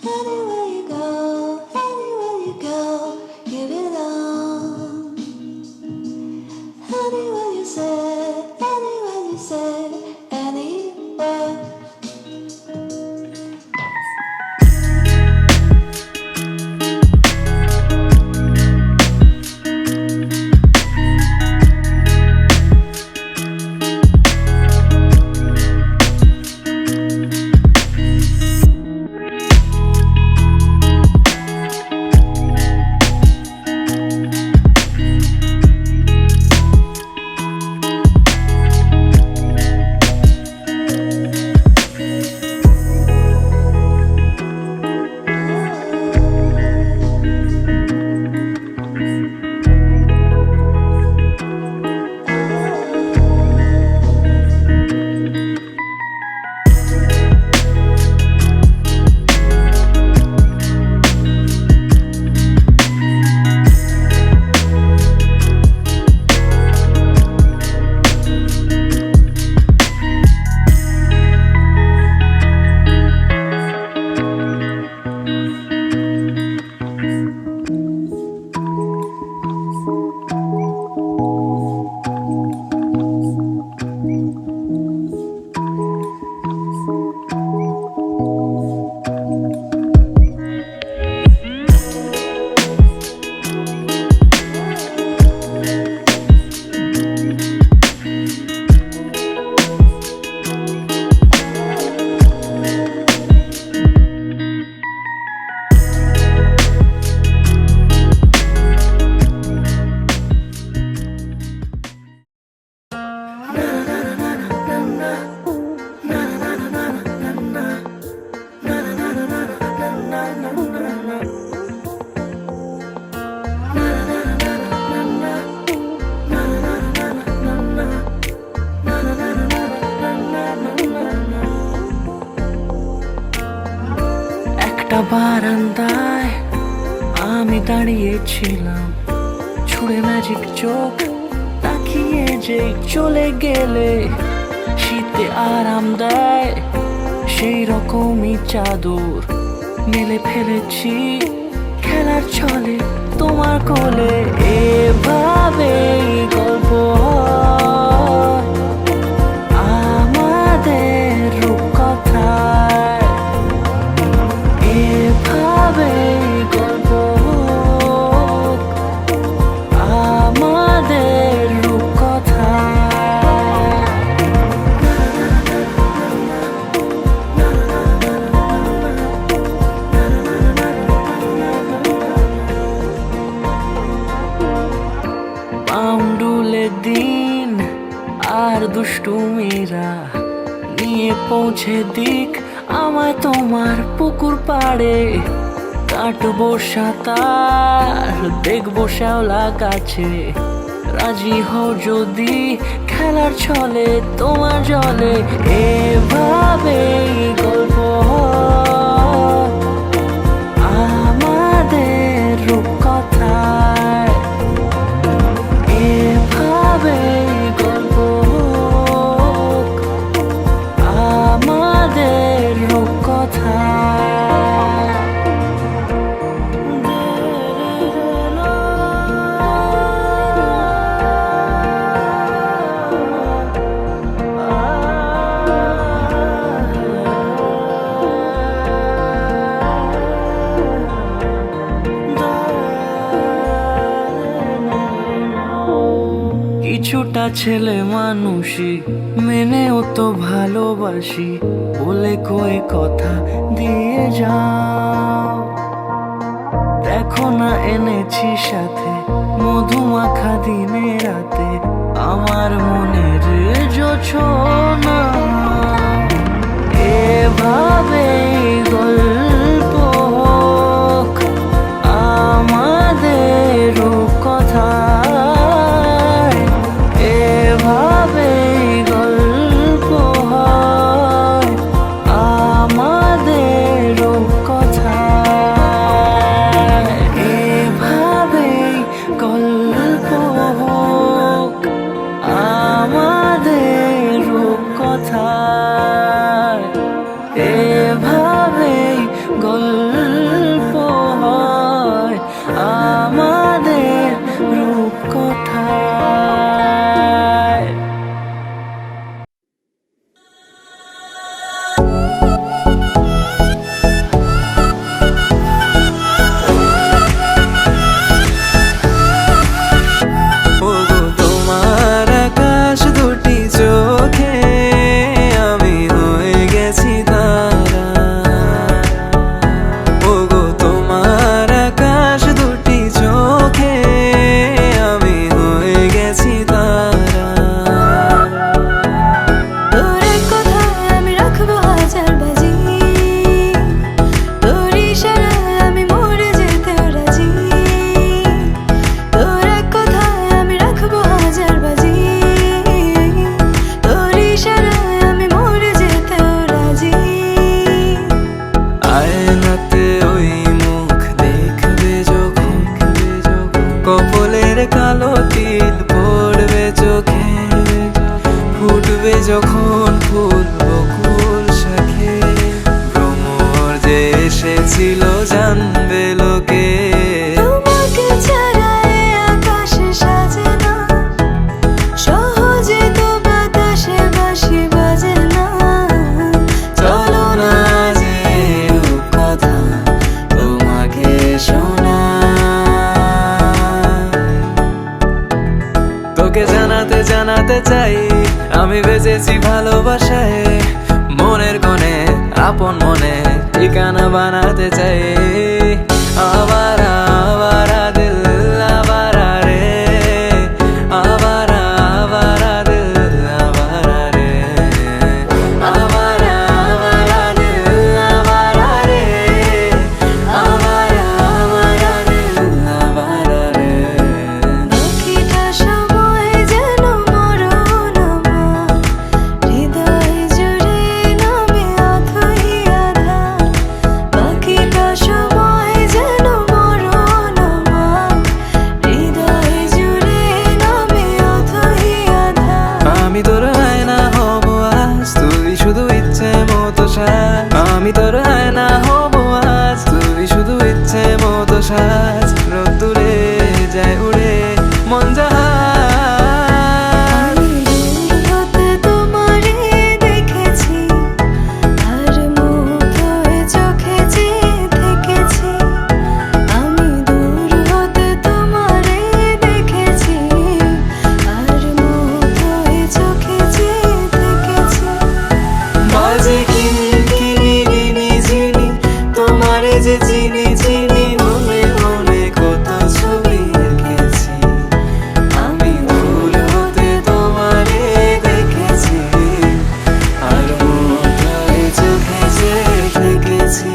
Anywhere you go, you belong. Anywhere you say, anywhere. একটা বারান্দায় আমি দাঁড়িয়েছিলাম, ছুঁড়ে ম্যাজিক চোখ তাকিয়ে যে চলে গেলে শীতে আরাম দেয় সেই রকমই চাদর মেলে ফেলেছি খেলার ছলে তোমার কোলে। এভাবে গল্প হয় আমাদের রূপকথায়, এভাবে গল্প হোক আমাদের রূপকথায়। পাউন্ডুলে দিন আর দুষ্টুমিরা নিয়ে পৌঁছে দিক আমায় তোমার পুকুর পাড়ে। কাটবো সাঁতার, দেখবো শ্যাওলা গাছে, রাজি হও যদি খেলার ছলে তোমার জলে। এভাবে গল্প হয় আমাদের রূপকথায়, এভাবে গল্প হোক আমাদের রূপকথায়। কিছুটা ছেলে মানুষই মেনেও তো ভালোবাসি, বলে কয়ে কথা দিয়ে যাও। দেখো না এনেছি সাথে মধুমাখা দিনে রাতে আমার মনের জোছনা। এভাবে গল্প হোক আমাদের রূপকথায়, এভাবে গল্প হয় আমাদের রূপকথায়, এভাবে গল্প হোক আমাদের রূপকথায়, এভাবে ছিল জানবে লোকে। তোমাকে ছাড়া এ আকাশ সাজে না, সহজে তো বাতাসে বাঁশি বাজে না। চলো না যে কথা তোমাকে শোনা, তোকে জানাতে জানাতে চাই আমি বেঁচেছি ভালোবাসায়। মনের কোণে আপন মনে ঠিকানা বানাতে চাই। আবারা আবারা দিল আবারা রে, আবারা আবারা দিল আবারা রে, আবারা আবারা দিল আবারা রে, আবারা আবারা দিল আবারা রে। বাকিটা সময় যেন মরণ আমার, হৃদয় জুড়ে নামে অথই আধার। বাকিটা সময় যেন মরণ আমার, হৃদয় জুড়ে নামে অথই আধার। আমি তোর আয়না হব আজ, তুই শুধু ইচ্ছে মতো সাজ। আমি তোর আয়না হব আজ, তুই শুধু ইচ্ছে মতো সাজ। রোদ্দুরে যায় উড়ে মন জাহাজ। আমি দূর হতে তোমারে দেখেছি, আর মুগ্ধ হয়ে চোখে চেয়ে থেকেছি। আমি দূর হতে তোমারে দেখেছি, আর মুগ্ধ হয়ে চোখে চেয়ে থেকেছি। বাজে কিনকিনি রিনি ঝিনি, তোমারে যে চিনি চিনি, মনে মনে কত ছবি এঁকেছি। আমি ভুল হতে তোমারে দেখেছি, আর মুগ্ধ হয়ে চোখে চেয়ে থেকেছি।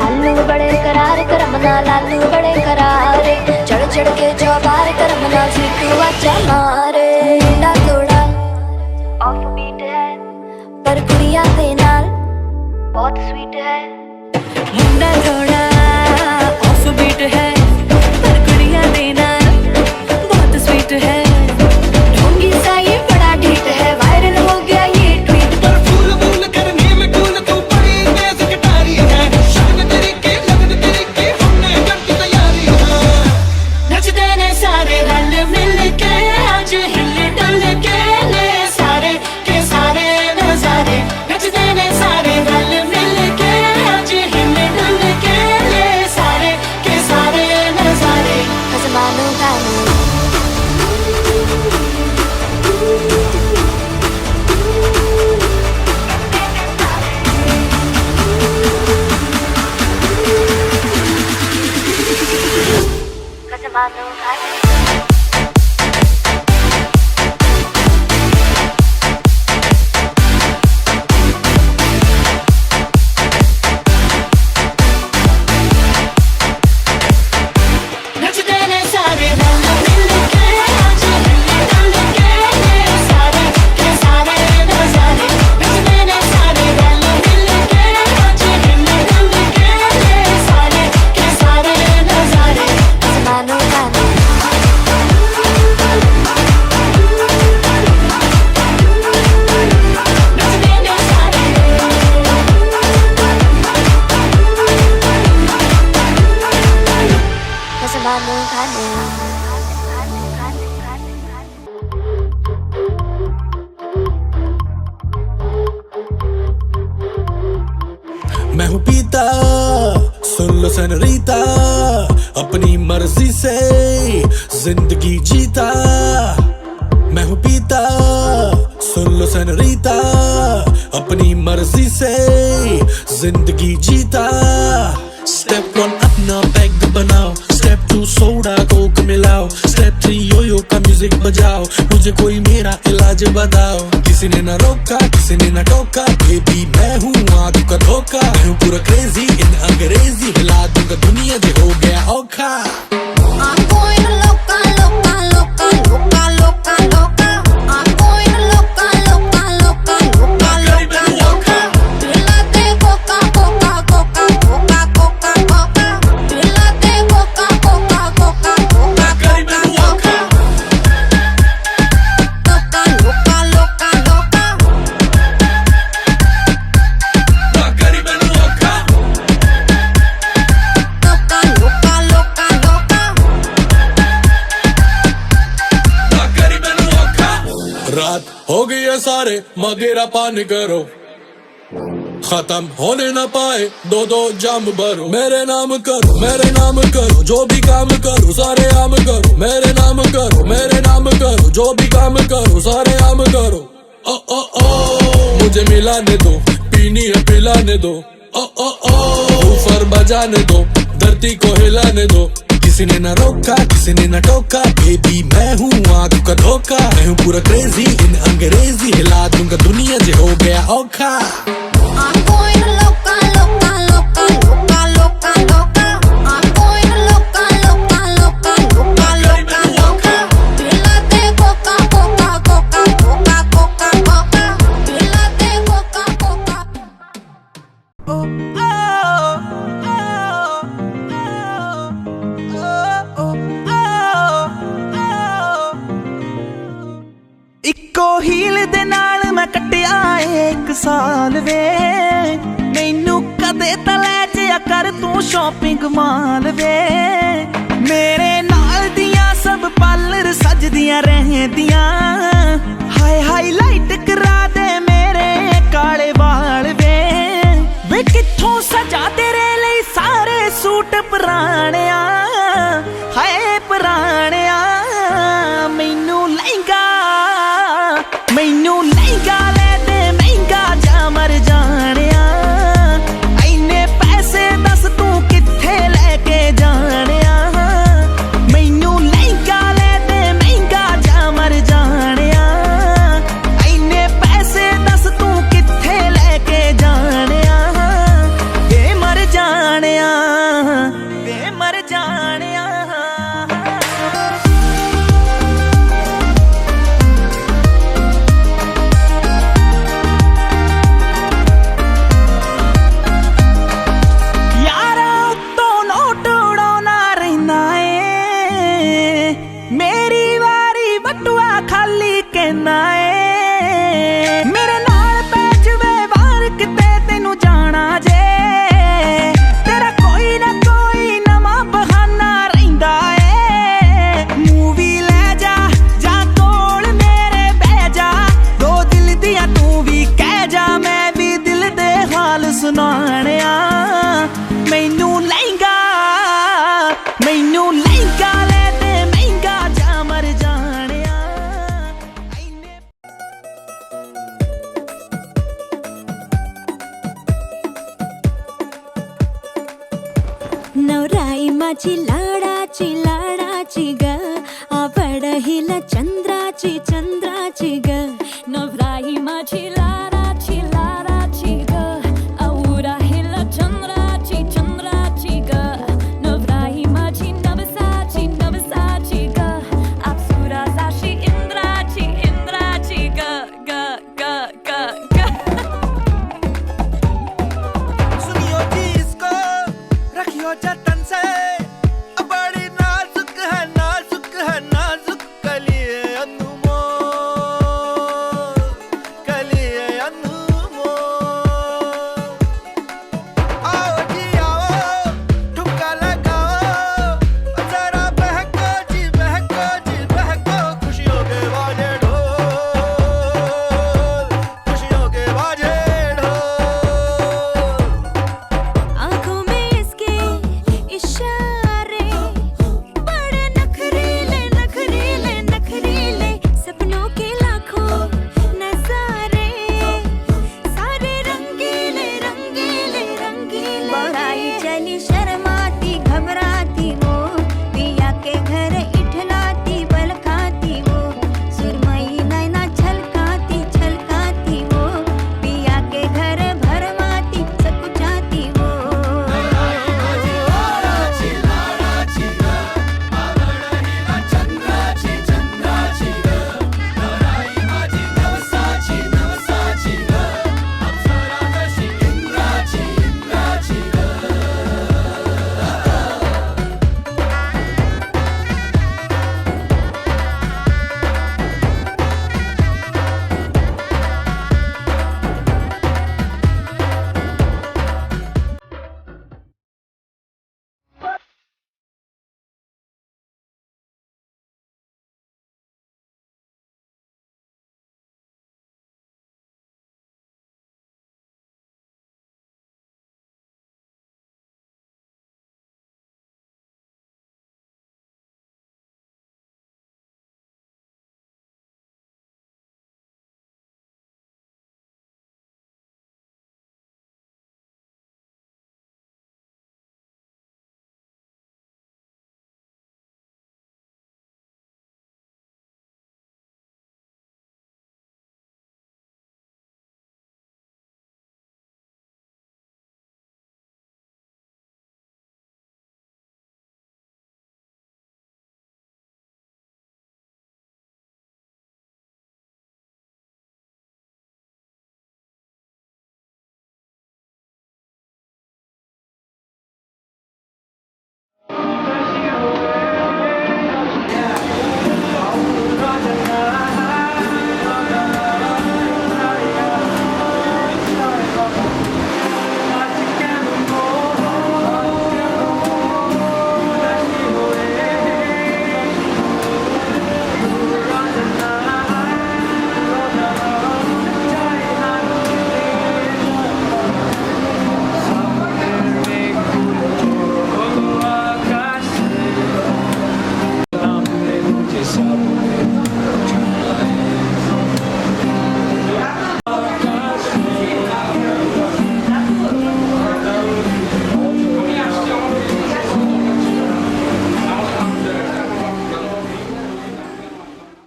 अल्लू बड़े करार करमना, लालू बड़े करारे, चढ़ चढ़ के चौबार करमना, सीटू आजा मारे। मुंडा थोड़ा ऑफ बीट है, पर कुड़ियां दे नाल बहुत स्वीट है। मुंडा थोड़ा ऑफ बीट है, पर कुड़ियां दे नाल बहुत स्वीट है। ढोंगी सा ये बड़ा ढीठ है, वायरल हो गया ये ट्वीट। पर फूल फूल करने में कूल तू बड़ी तेज कटारी है। शान तेरी की लगन तेरी की हमने कर दी तैयारी है। नचते ने सारे रल मिल के, आज हिल डुल के ले सारे के सारे नजारे। नचते ने सारे रल मिल के, आज हिल डुल के ले सारे के सारे नजारे। आसमानों का आसमानों का नचते ने सारे रल मिल के, आज हिल डुल के ले सारे के सारे नजारे। नचते ने सारे रल मिल के, आज हिल डुल के ले सारे के सारे नजारे। आसमानों का नचते ने सारे आसमानों का मैं हूँ पीता, सुन लो सनरीता, अपनी मर्जी से जिंदगी जीता। मैं हूँ पीता, सुन लो सनरीता, अपनी मर्जी से जिंदगी जीता। स्टेप 1 अपना बैग बनाओ, स्टेप 2 सोडा कोक मिलाओ, स्टेप 3 योयो का म्यूजिक म्यूजिक बजाओ, मुझे कोई मेरा इलाज बताओ। किसी ने ना रोका, किसी ने ना टोका, बेबी मैं हूँ आग का धोखा। मैं हूँ पूरा क्रेजी इन अंग्रेजी, हिला दूंगा दुनिया जो हो गया औखा। I'm going loca, loca, loca, loca, loca, loca. I'm going loca, loca, loca, loca, loca, loca. Dilate coca, coca, coca, coca, coca, coca. Dilate coca, coca, coca, coca, coca, coca. Loca, loca, loca, loca. करी मैनू औखा, Loca, loca, loca, loca. करी मैनू औखा। रात हो गई है सारे मगेरा पान करो, खत्म होने ना पाए दो दो जाम भरो। मेरे नाम करो, मेरे नाम करो, जो भी काम करो सारे आम करो। मेरे नाम करो, मेरे नाम करो, जो भी काम करो सारे आम करो। ओ ओ ओ मुझे मिलाने दो, पीनी है पिलाने दो। ओ ओ ओ ऊपर बजाने दो, धरती को हिलाने दो। किसी ने ना रोका, किसी ने ना टोका, बेबी मैं हूँ आग का धोखा। मैं हूँ पूरा क्रेजी इन अंग्रेजी, हिला दूंगा दुनिया जो हो गया औखा। I'm going loca, loca, loca, loca, loca, loca. I'm going loca, loca, loca, loca, loca, loca. Dilate coca, coca, coca, coca, coca, coca. Dilate coca, coca. ਇੱਕੋ ਹੀਲ ਦੇ ਨਾਲ ਮੈਂ ਕੱਟਿਆ ਏ 1 ਸਾਲ ਵੇ। ਮੈਨੂੰ ਕਦੇ ਤਾਂ ਲੈ ਜਿਆ ਕਰ ਤੂੰ ਸ਼ਾਪਿੰਗ ਮਾਲ ਵੇ। ਮੇਰੇ ਨਾਲ ਦੀਆਂ ਸਭ ਪਾਰਲਰ ਸਜਦੀਆਂ ਰਹਿੰਦੀਆਂ, ਹਾਏ ਹਾਈਲਾਈਟ ਕਰਾ ਦੇ ਮੇਰੇ ਕਾਲੇ ਵਾਲ ਵੇ। ਵੇ ਕਿੱਥੋਂ ਸਜਾ ਤੇਰੇ ਲਈ ਸਾਰੇ ਸੂਟ ਪੁਰਾਣਿਆ, ਹਾਏ ਪੁਰਾਣਿਆ। ਮੈਨੂੰ ਲਹਿੰਗਾ ਲੈ ਦੇ ਮਹਿੰਗਾ ਜਾ ਮਰ ਜਾਣਿਆ। ਐਨੇ ਪੈਸੇ ਦੱਸ ਤੂੰ ਕਿੱਥੇ ਲੈ ਕੇ ਜਾਣਿਆ। ਮੈਨੂੰ ਲਹਿੰਗਾ ਲੈ ਦੇ ਮਹਿੰਗਾ ਜਾ ਮਰ ਜਾਣਿਆ। ਐਨੇ ਪੈਸੇ ਦੱਸ ਤੂੰ ਕਿੱਥੇ ਲੈ ਕੇ ਜਾਣਿਆ। ਵੇ ਮਰ ਜਾਣਿਆ, ਵੇ ਮਰ ਜਾਣਿਆ। ਮੇਰੇ ਨਾਲ ਪੈ ਜਵੇ ਵਾਰ ਕਿਤੇ ਤੈਨੂੰ ਜਾਣਾ ਜੇ, ਤੇਰਾ ਕੋਈ ਨਾ ਕੋਈ ਨਵਾਂ ਬਹਾਨਾ ਰਹਿੰਦਾ ਏ। ਮੂਵੀ ਲੈ ਜਾ ਜਾਂ ਕੋਲ ਮੇਰੇ ਬਹਿ ਜਾ, 2 ਦਿਲ ਦੀਆਂ ਤੂੰ ਵੀ ਕਹਿ ਜਾ, ਮੈਂ ਵੀ ਦਿਲ ਦੇ ਹਾਲ ਸੁਣਾਣਿਆ। ਮੈਨੂੰ ਲਹਿੰਗਾ ਲੈ ਦੇ ਮਹਿੰਗਾ ਜਾ ਮਰ ਜਾਣਿਆ। नवराई माझी लाडाची ग, आवड हिला चंद्राची ग. नवराई माझी